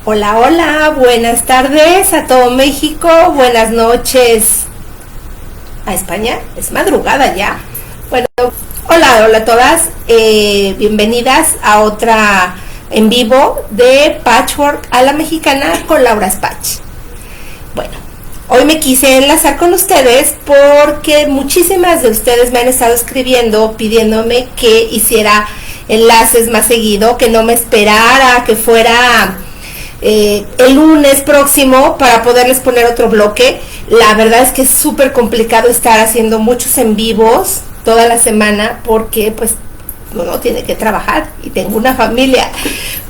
Hola, hola, buenas tardes a todo México, buenas noches a España, es madrugada ya. Bueno, hola a todas, bienvenidas a otra en vivo de Patchwork a la Mexicana con Laura Spach. Bueno, hoy me quise enlazar con ustedes porque muchísimas de ustedes me han estado escribiendo pidiéndome que hiciera enlaces más seguido, que no me esperara, que fuera el lunes próximo para poderles poner otro bloque. La verdad es que es súper complicado estar haciendo muchos en vivos toda la semana porque pues uno tiene que trabajar y tengo una familia,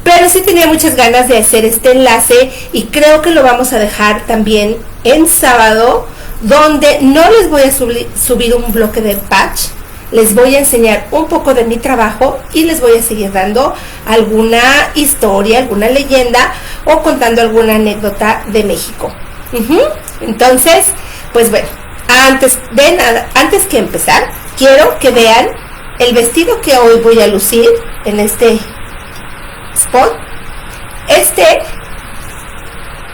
pero sí tenía muchas ganas de hacer este enlace y creo que lo vamos a dejar también en sábado, donde no les voy a subir un bloque de patch. Les voy a enseñar un poco de mi trabajo y les voy a seguir dando alguna historia, alguna leyenda o contando alguna anécdota de México. Entonces, pues bueno, antes que empezar, quiero que vean el vestido que hoy voy a lucir en este spot.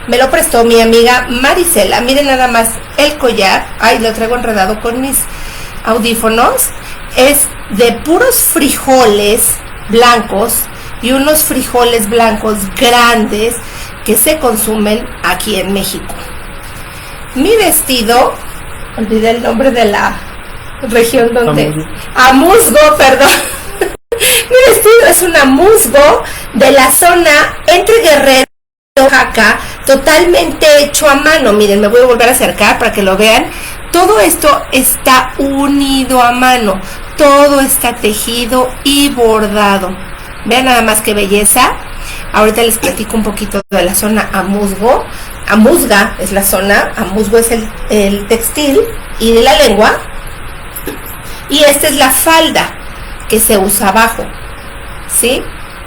Me lo prestó mi amiga Marisela. Miren nada más el collar. Ay, lo traigo enredado con mis audífonos. Es de puros frijoles blancos y unos frijoles blancos grandes que se consumen aquí en México. Mi vestido, olvidé el nombre de la región donde... Amusgo, perdón. Mi vestido es un amusgo de la zona entre Guerrero y Oaxaca, totalmente hecho a mano. Miren, me voy a volver a acercar para que lo vean. Todo esto está unido a mano, todo está tejido y bordado. Vean nada más qué belleza. Ahorita les platico un poquito de la zona amusgo. Amusga es la zona, amusgo es el textil y de la lengua. Y esta es la falda que se usa abajo, ¿sí?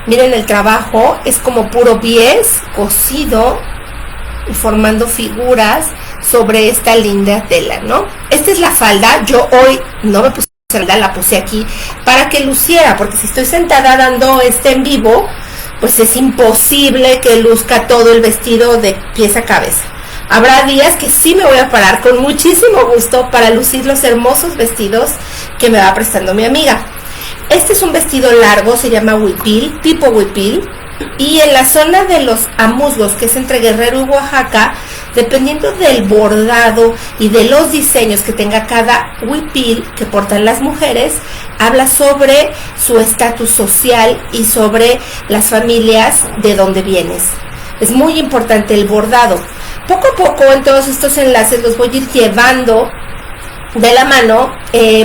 Miren el trabajo, es como puro bies cosido y formando figuras sobre esta linda tela, ¿no? Esta es la falda. Yo hoy no me puse falda, la puse aquí para que luciera, porque si estoy sentada dando en vivo, pues es imposible que luzca todo el vestido de pies a cabeza. Habrá días que sí me voy a parar con muchísimo gusto para lucir los hermosos vestidos que me va prestando mi amiga. Este es un vestido largo, se llama huipil, tipo huipil, y en la zona de los amusgos, que es entre Guerrero y Oaxaca, dependiendo del bordado y de los diseños que tenga cada huipil que portan las mujeres, habla sobre su estatus social y sobre las familias de donde vienes. Es muy importante el bordado. Poco a poco en todos estos enlaces los voy a ir llevando de la mano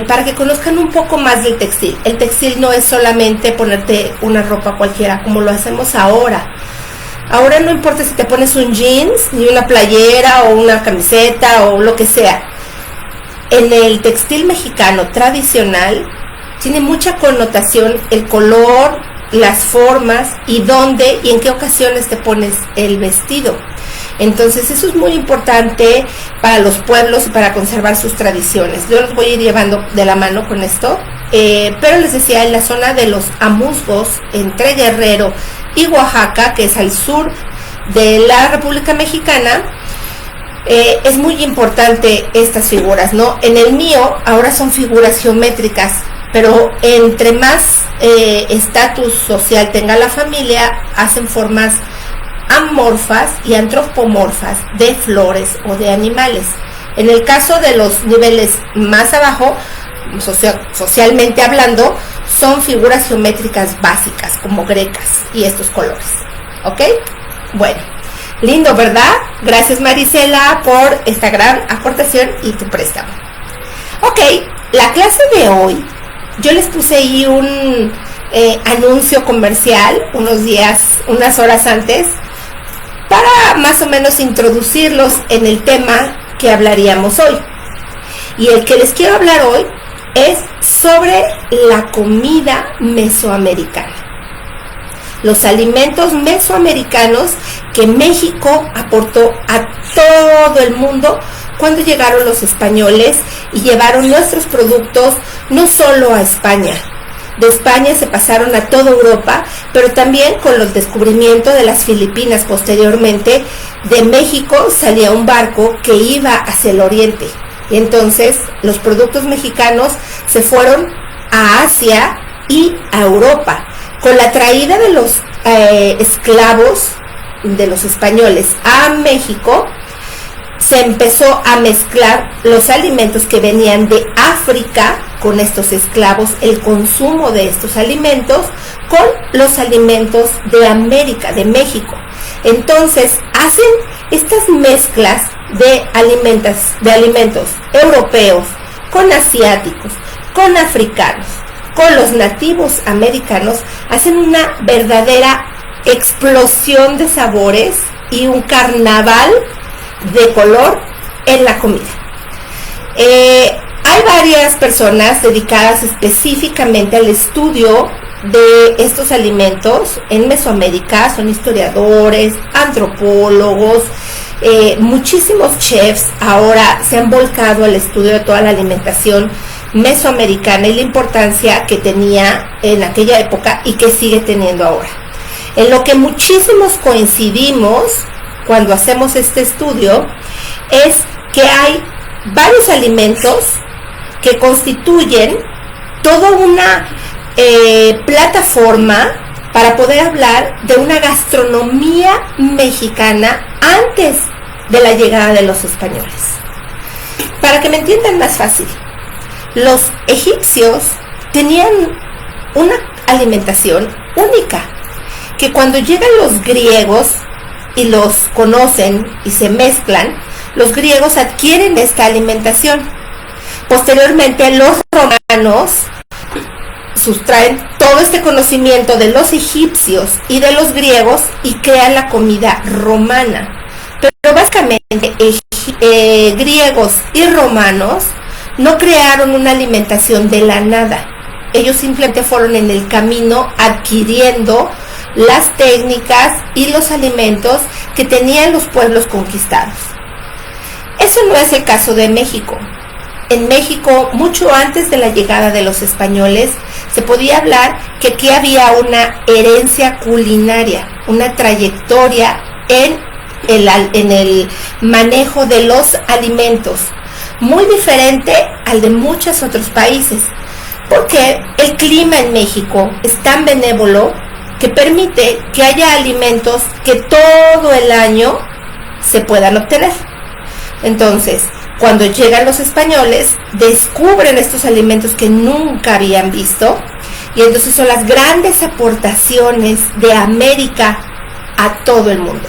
para que conozcan un poco más del textil. El textil no es solamente ponerte una ropa cualquiera como lo hacemos ahora. Ahora no importa si te pones un jeans, ni una playera o una camiseta o lo que sea. En el textil mexicano tradicional tiene mucha connotación el color, las formas y dónde y en qué ocasiones te pones el vestido. Entonces eso es muy importante para los pueblos y para conservar sus tradiciones. Yo los voy a ir llevando de la mano con esto, pero les decía, en la zona de los amusgos entre Guerrero y Oaxaca, que es al sur de la República Mexicana, es muy importante estas figuras, ¿no? En el mío ahora son figuras geométricas, pero entre más estatus social tenga la familia, hacen formas amorfas y antropomorfas de flores o de animales. En el caso de los niveles más abajo, socialmente hablando, son figuras geométricas básicas como grecas y estos colores. ¿Ok? Bueno, lindo, ¿verdad? Gracias, Marisela, por esta gran aportación y tu préstamo. Ok, la clase de hoy, yo les puse ahí un anuncio comercial unas horas antes, para más o menos introducirlos en el tema que hablaríamos hoy. Y el que les quiero hablar hoy es sobre la comida mesoamericana. Los alimentos mesoamericanos que México aportó a todo el mundo cuando llegaron los españoles y llevaron nuestros productos no solo a España, De España se pasaron a toda Europa, pero también con el descubrimiento de las Filipinas posteriormente, de México salía un barco que iba hacia el oriente. Y entonces los productos mexicanos se fueron a Asia y a Europa. Con la traída de los esclavos de los españoles a México, se empezó a mezclar los alimentos que venían de África con estos esclavos, el consumo de estos alimentos con los alimentos de América, de México. Entonces hacen estas mezclas de alimentos europeos con asiáticos, con africanos, con los nativos americanos, hacen una verdadera explosión de sabores y un carnaval de color en la comida. Hay varias personas dedicadas específicamente al estudio de estos alimentos en Mesoamérica, son historiadores, antropólogos, muchísimos chefs ahora se han volcado al estudio de toda la alimentación mesoamericana y la importancia que tenía en aquella época y que sigue teniendo ahora. En lo que muchísimos coincidimos cuando hacemos este estudio es que hay varios alimentos que constituyen toda una plataforma para poder hablar de una gastronomía mexicana antes de la llegada de los españoles. Para que me entiendan más fácil, los egipcios tenían una alimentación única, que cuando llegan los griegos y los conocen y se mezclan, los griegos adquieren esta alimentación. Posteriormente los romanos sustraen todo este conocimiento de los egipcios y de los griegos y crean la comida romana. Pero básicamente griegos y romanos no crearon una alimentación de la nada. Ellos simplemente fueron en el camino adquiriendo las técnicas y los alimentos que tenían los pueblos conquistados. Eso no es el caso de México. En México, mucho antes de la llegada de los españoles, se podía hablar que aquí había una herencia culinaria, una trayectoria en el manejo de los alimentos, muy diferente al de muchos otros países, porque el clima en México es tan benévolo que permite que haya alimentos que todo el año se puedan obtener. Entonces, cuando llegan los españoles, descubren estos alimentos que nunca habían visto, y entonces son las grandes aportaciones de América a todo el mundo,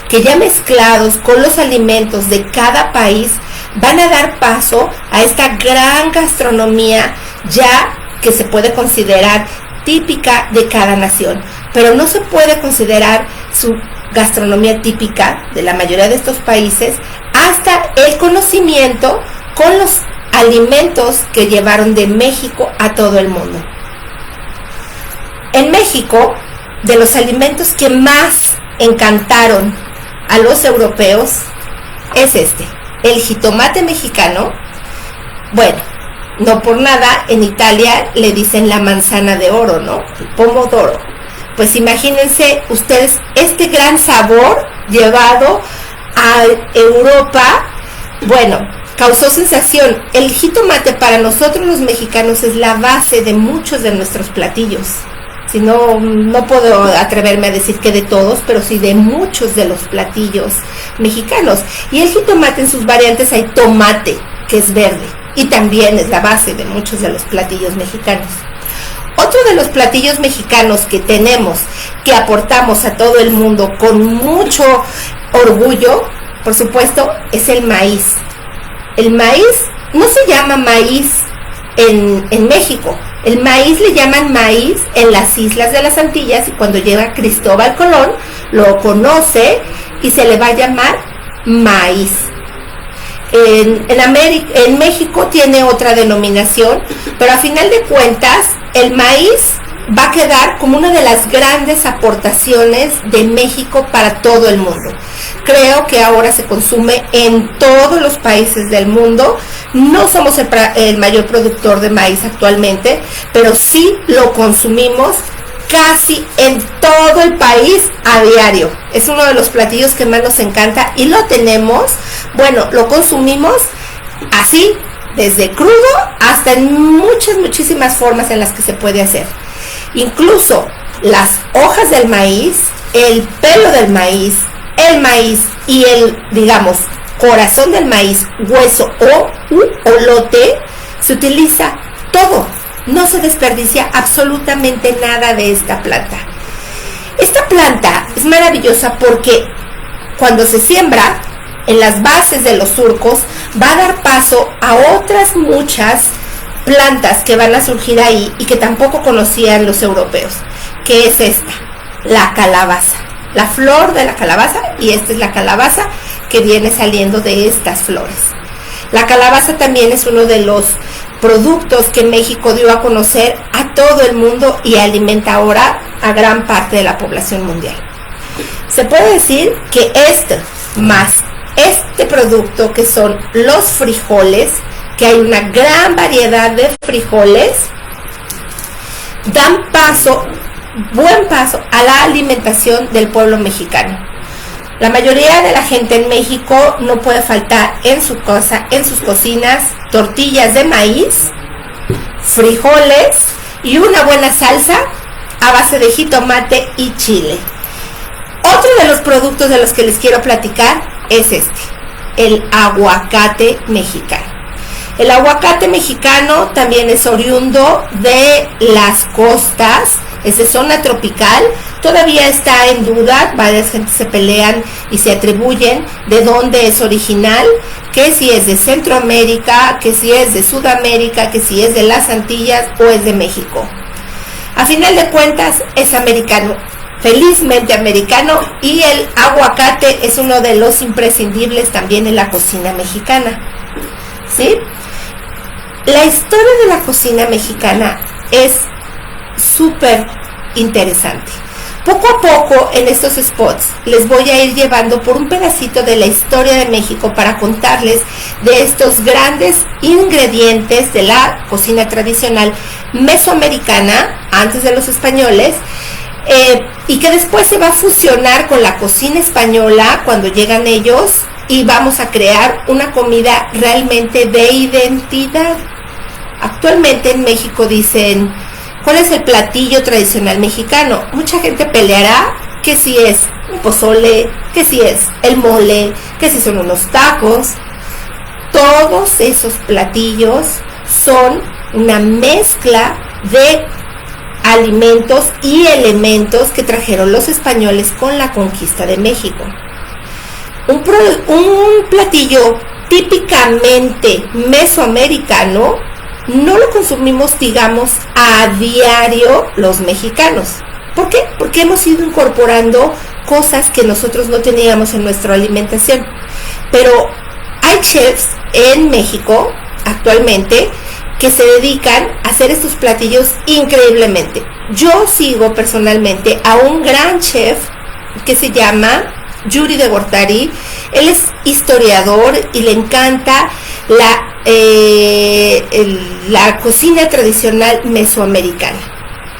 que ya mezclados con los alimentos de cada país, van a dar paso a esta gran gastronomía ya que se puede considerar típica de cada nación, pero no se puede considerar su gastronomía típica de la mayoría de estos países hasta el conocimiento con los alimentos que llevaron de México a todo el mundo. En México, de los alimentos que más encantaron a los europeos es el jitomate mexicano. Bueno, no por nada en Italia le dicen la manzana de oro, ¿no? El pomodoro. Pues imagínense ustedes este gran sabor llevado a Europa. Bueno, causó sensación. El jitomate para nosotros los mexicanos es la base de muchos de nuestros platillos. Si no puedo atreverme a decir que de todos, pero sí de muchos de los platillos mexicanos. Y el jitomate en sus variantes hay tomate, que es verde, y también es la base de muchos de los platillos mexicanos. Otro de los platillos mexicanos que tenemos, que aportamos a todo el mundo con mucho orgullo, por supuesto, es el maíz. El maíz no se llama maíz en México. El maíz le llaman maíz en las islas de las Antillas, y cuando llega Cristóbal Colón lo conoce y se le va a llamar maíz. En México tiene otra denominación, pero a final de cuentas el maíz va a quedar como una de las grandes aportaciones de México para todo el mundo. Creo que ahora se consume en todos los países del mundo. No somos el mayor productor de maíz actualmente, pero sí lo consumimos casi en todo el país a diario. Es uno de los platillos que más nos encanta y lo tenemos, bueno, lo consumimos así, desde crudo hasta en muchísimas formas en las que se puede hacer. Incluso las hojas del maíz, el pelo del maíz, el maíz y el, digamos, corazón del maíz, hueso o olote, se utiliza todo. No se desperdicia absolutamente nada de esta planta. Esta planta es maravillosa porque cuando se siembra en las bases de los surcos va a dar paso a otras muchas plantas que van a surgir ahí y que tampoco conocían los europeos. ¿Qué es esta? La calabaza. La flor de la calabaza, y esta es la calabaza que viene saliendo de estas flores. La calabaza también es uno de los productos que México dio a conocer a todo el mundo y alimenta ahora a gran parte de la población mundial. Se puede decir que más este producto que son los frijoles, que hay una gran variedad de frijoles, dan buen paso a la alimentación del pueblo mexicano. La mayoría de la gente en México no puede faltar en su casa, en sus cocinas, tortillas de maíz, frijoles y una buena salsa a base de jitomate y chile. Otro de los productos de los que les quiero platicar es el aguacate mexicano. El aguacate mexicano también es oriundo de las costas, es de zona tropical, todavía está en duda, varias gentes se pelean y se atribuyen de dónde es original, que si es de Centroamérica, que si es de Sudamérica, que si es de las Antillas o es de México. A final de cuentas es americano, felizmente americano, y el aguacate es uno de los imprescindibles también en la cocina mexicana, ¿sí? La historia de la cocina mexicana es súper interesante. Poco a poco en estos spots les voy a ir llevando por un pedacito de la historia de México para contarles de estos grandes ingredientes de la cocina tradicional mesoamericana antes de los españoles, y que después se va a fusionar con la cocina española cuando llegan ellos y vamos a crear una comida realmente de identidad. Actualmente en México dicen, ¿cuál es el platillo tradicional mexicano? Mucha gente peleará que si es un pozole, que si es el mole, que si son unos tacos. Todos esos platillos son una mezcla de alimentos y elementos que trajeron los españoles con la conquista de México. Un platillo típicamente mesoamericano no lo consumimos, digamos, a diario los mexicanos. ¿Por qué? Porque hemos ido incorporando cosas que nosotros no teníamos en nuestra alimentación. Pero hay chefs en México actualmente que se dedican a hacer estos platillos increíblemente. Yo sigo personalmente a un gran chef que se llama Yuri de Gortari. Él es historiador y le encanta la cocina tradicional mesoamericana.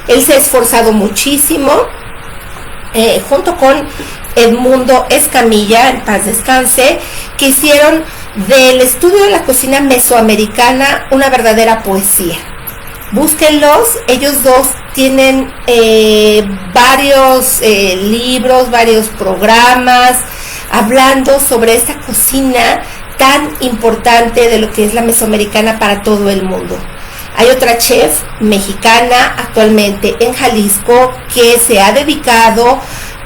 Él se ha esforzado muchísimo, junto con Edmundo Escamilla, en paz descanse, que hicieron del estudio de la cocina mesoamericana una verdadera poesía. Búsquenlos, ellos dos tienen varios libros, varios programas hablando sobre esta cocina tan importante de lo que es la mesoamericana para todo el mundo. Hay otra chef mexicana actualmente en Jalisco que se ha dedicado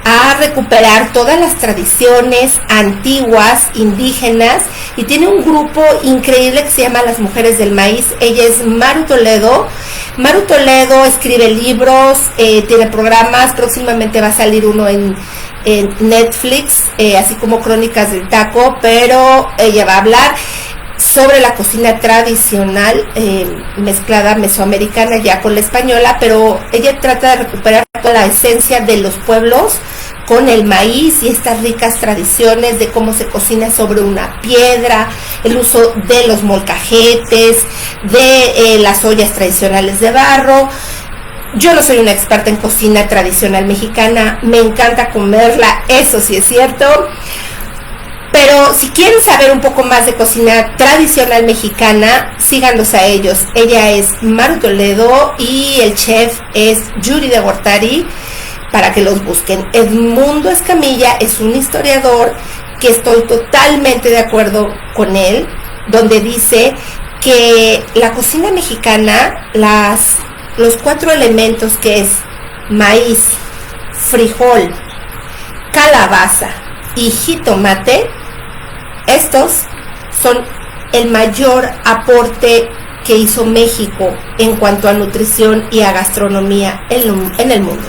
a recuperar todas las tradiciones antiguas, indígenas, y tiene un grupo increíble que se llama Las Mujeres del Maíz. Ella es Maru Toledo. Maru Toledo escribe libros, tiene programas, próximamente va a salir uno en Netflix, así como Crónicas del Taco, pero ella va a hablar sobre la cocina tradicional mezclada mesoamericana ya con la española, pero ella trata de recuperar toda la esencia de los pueblos con el maíz y estas ricas tradiciones de cómo se cocina sobre una piedra, el uso de los molcajetes, de las ollas tradicionales de barro. Yo no soy una experta en cocina tradicional mexicana, me encanta comerla, eso sí es cierto. Pero si quieren saber un poco más de cocina tradicional mexicana, síganlos a ellos. Ella es Maru Toledo y el chef es Yuri de Gortari, para que los busquen. Edmundo Escamilla es un historiador que estoy totalmente de acuerdo con él, donde dice que la cocina mexicana, los 4 elementos que es maíz, frijol, calabaza y jitomate, estos son el mayor aporte que hizo México en cuanto a nutrición y a gastronomía en el mundo.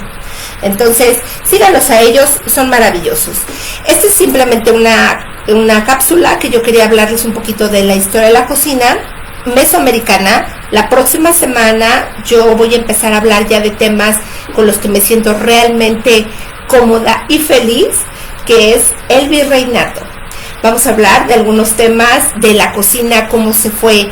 Entonces, síganos a ellos, son maravillosos. Esta es simplemente una cápsula que yo quería hablarles un poquito de la historia de la cocina mesoamericana. La próxima semana yo voy a empezar a hablar ya de temas con los que me siento realmente cómoda y feliz, que es el virreinato. Vamos a hablar de algunos temas de la cocina, cómo se fue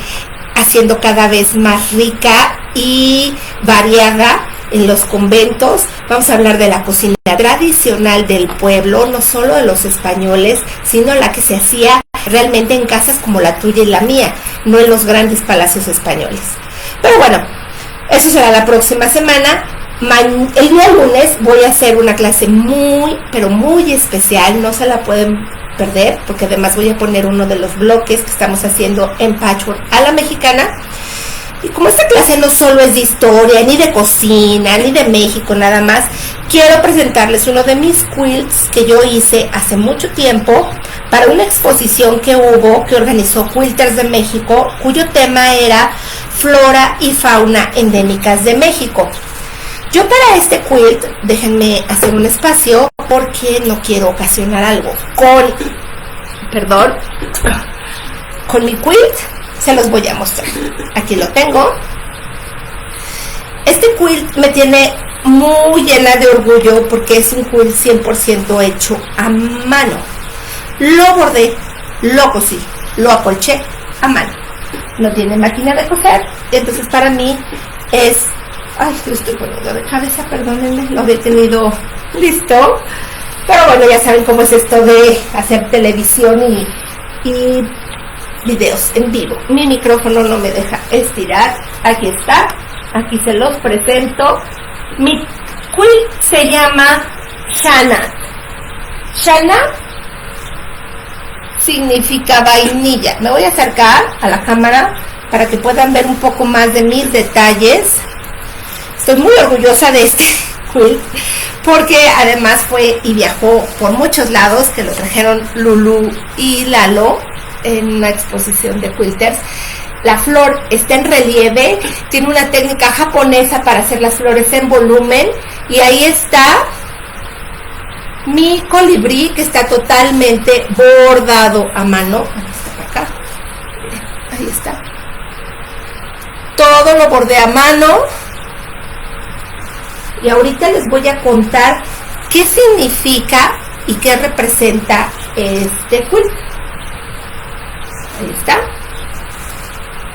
haciendo cada vez más rica y variada en los conventos. Vamos a hablar de la cocina tradicional del pueblo, no solo de los españoles, sino la que se hacía realmente en casas como la tuya y la mía, no en los grandes palacios españoles. Pero bueno, eso será la próxima semana. El día lunes voy a hacer una clase muy, pero muy especial, no se la pueden perder, porque además voy a poner uno de los bloques que estamos haciendo en Patchwork a la mexicana. Y como esta clase no solo es de historia, ni de cocina, ni de México nada más, quiero presentarles uno de mis quilts que yo hice hace mucho tiempo para una exposición que organizó Quilters de México, cuyo tema era Flora y Fauna Endémicas de México. Yo para este quilt, déjenme hacer un espacio porque no quiero ocasionar algo. Con mi quilt se los voy a mostrar. Aquí lo tengo. Este quilt me tiene muy llena de orgullo porque es un quilt 100% hecho a mano. Lo bordé, lo cosí, lo acolché a mano. No tiene máquina de coser, entonces para mí es... Ay, lo estoy poniendo de cabeza, perdónenme, lo había tenido listo. Pero bueno, ya saben cómo es esto de hacer televisión y videos en vivo. Mi micrófono no me deja estirar. Aquí está, aquí se los presento. Mi quilt se llama Shanat. Shanat significa vainilla. Me voy a acercar a la cámara para que puedan ver un poco más de mis detalles. Estoy muy orgullosa de este quilt porque además fue y viajó por muchos lados, que lo trajeron Lulu y Lalo en una exposición de quilters. La flor está en relieve, tiene una técnica japonesa para hacer las flores en volumen, y ahí está mi colibrí que está totalmente bordado a mano. Ahí está por acá, ahí está, todo lo bordé a mano. Y ahorita les voy a contar qué significa y qué representa este quilt. Ahí está.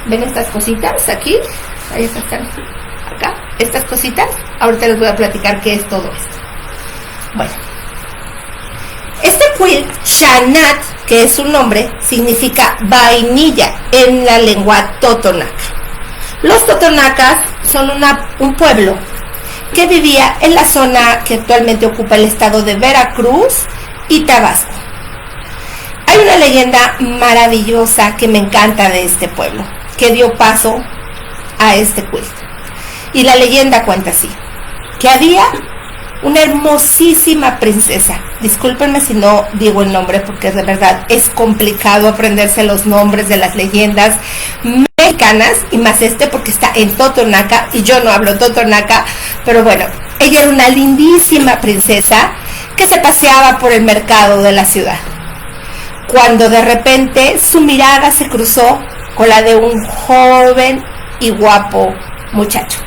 ¿Ven estas cositas aquí? Ahí están. Acá. Estas cositas. Ahorita les voy a platicar qué es todo esto. Bueno. Este quilt, Shanat, que es su nombre, significa vainilla en la lengua totonaca. Los totonacas son un pueblo que vivía en la zona que actualmente ocupa el estado de Veracruz y Tabasco. Hay una leyenda maravillosa que me encanta de este pueblo, que dio paso a este quilt. Y la leyenda cuenta así, que había una hermosísima princesa. Discúlpenme si no digo el nombre, porque de verdad es complicado aprenderse los nombres de las leyendas mexicanas, y más porque está en totonaca y yo no hablo totonaca. Pero bueno, ella era una lindísima princesa que se paseaba por el mercado de la ciudad. cuando de repente su mirada se cruzó con la de un joven y guapo muchacho.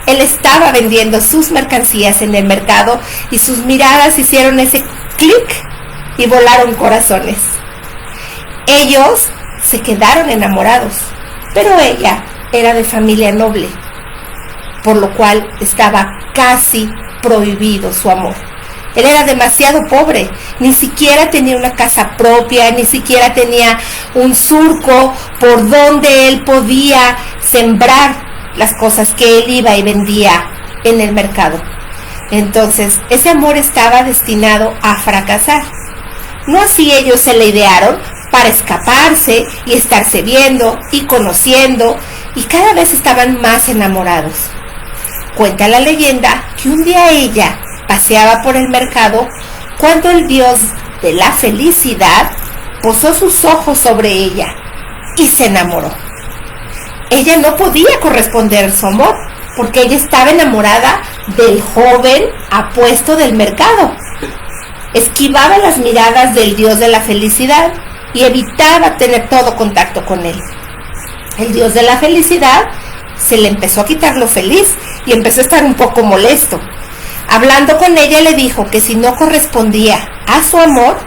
Él estaba vendiendo sus mercancías en el mercado y sus miradas hicieron ese clic y volaron corazones. Ellos se quedaron enamorados, pero ella era de familia noble, por lo cual estaba casi prohibido su amor. Él era demasiado pobre, ni siquiera tenía una casa propia, ni siquiera tenía un surco por donde él podía sembrar las cosas que él iba y vendía en el mercado. Entonces, ese amor estaba destinado a fracasar. No así ellos se le idearon para escaparse y estarse viendo y conociendo, y cada vez estaban más enamorados. Cuenta la leyenda que un día ella paseaba por el mercado cuando el dios de la felicidad posó sus ojos sobre ella y se enamoró. Ella no podía corresponder su amor porque ella estaba enamorada del joven apuesto del mercado. Esquivaba las miradas del dios de la felicidad y evitaba tener todo contacto con él. El dios de la felicidad se le empezó a quitar lo feliz y empezó a estar un poco molesto. Hablando con ella le dijo que si no correspondía a su amor,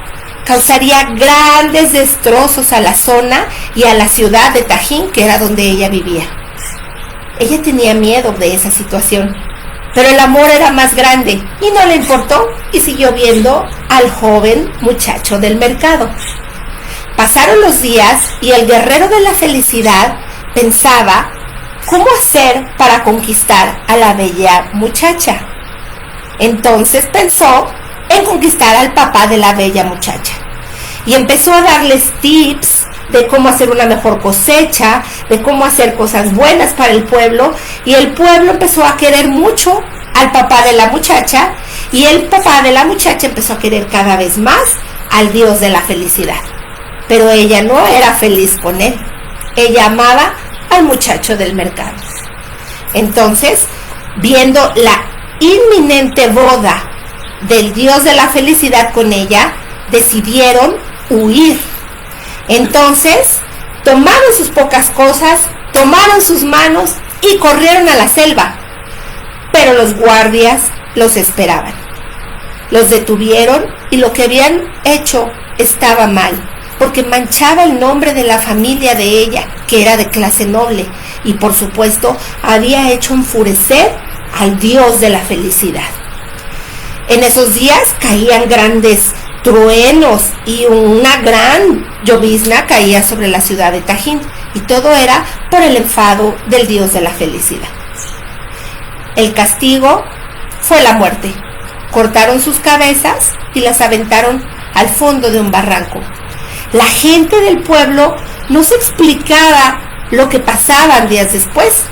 causaría grandes destrozos a la zona y a la ciudad de Tajín, que era donde ella vivía. Ella tenía miedo de esa situación, pero el amor era más grande y no le importó y siguió viendo al joven muchacho del mercado. Pasaron los días y el guerrero de la felicidad pensaba cómo hacer para conquistar a la bella muchacha. Entonces pensó en conquistar al papá de la bella muchacha y empezó a darles tips de cómo hacer una mejor cosecha, de cómo hacer cosas buenas para el pueblo, y el pueblo empezó a querer mucho al papá de la muchacha y el papá de la muchacha empezó a querer cada vez más al dios de la felicidad. Pero ella no era feliz con él. Ella amaba al muchacho del mercado. Entonces, viendo la inminente boda del dios de la felicidad con ella, decidieron huir. Entonces, tomaron sus pocas cosas, tomaron sus manos y corrieron a la selva. Pero los guardias los esperaban. Los detuvieron y lo que habían hecho estaba mal, porque manchaba el nombre de la familia de ella, que era de clase noble, y por supuesto había hecho enfurecer al dios de la felicidad. En esos días caían grandes truenos y una gran llovizna caía sobre la ciudad de Tajín, y todo era por el enfado del dios de la felicidad. El castigo fue la muerte. Cortaron sus cabezas y las aventaron al fondo de un barranco. La gente del pueblo no se explicaba lo que pasaba días después,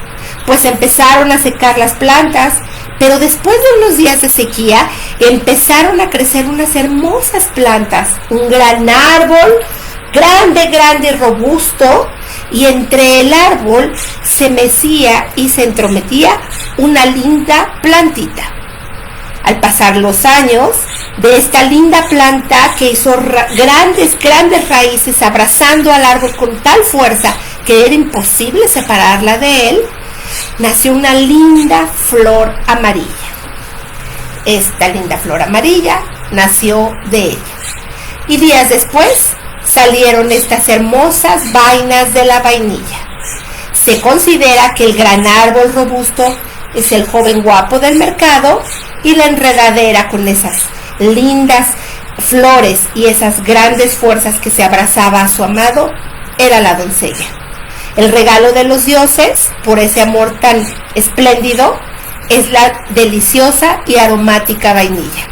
pues empezaron a secar las plantas, pero después de unos días de sequía empezaron a crecer unas hermosas plantas, un gran árbol, grande y robusto, y entre el árbol se mecía y se entrometía una linda plantita. Al pasar los años, de esta linda planta que hizo grandes raíces abrazando al árbol con tal fuerza que era imposible separarla de él, nació una linda flor amarilla. Esta linda flor amarilla nació de ella. Y días después salieron estas hermosas vainas de la vainilla. Se considera que el gran árbol robusto es el joven guapo del mercado y la enredadera con esas lindas flores y esas grandes fuerzas que se abrazaba a su amado era la doncella. El regalo de los dioses por ese amor tan espléndido es la deliciosa y aromática vainilla.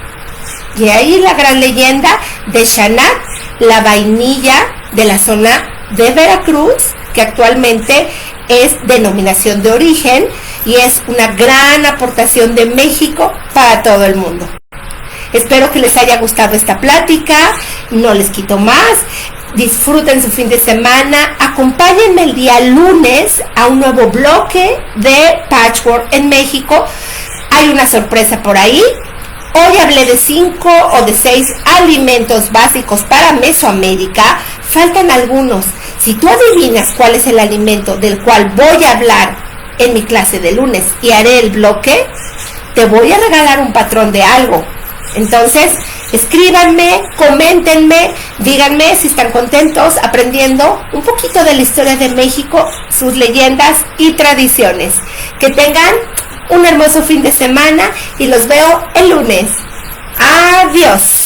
Y ahí la gran leyenda de Xanat, la vainilla de la zona de Veracruz, que actualmente es denominación de origen y es una gran aportación de México para todo el mundo. Espero que les haya gustado esta plática, no les quito más, disfruten su fin de semana, acompáñenme el día lunes a un nuevo bloque de Patchwork en México. Hay una sorpresa por ahí, Hoy hablé de 5 o de 6 alimentos básicos para Mesoamérica. Faltan algunos. Si tú adivinas cuál es el alimento del cual voy a hablar en mi clase de lunes y haré el bloque, te voy a regalar un patrón de algo. Entonces, escríbanme, coméntenme, díganme si están contentos aprendiendo un poquito de la historia de México, sus leyendas y tradiciones. Que tengan un hermoso fin de semana y los veo el lunes. Adiós.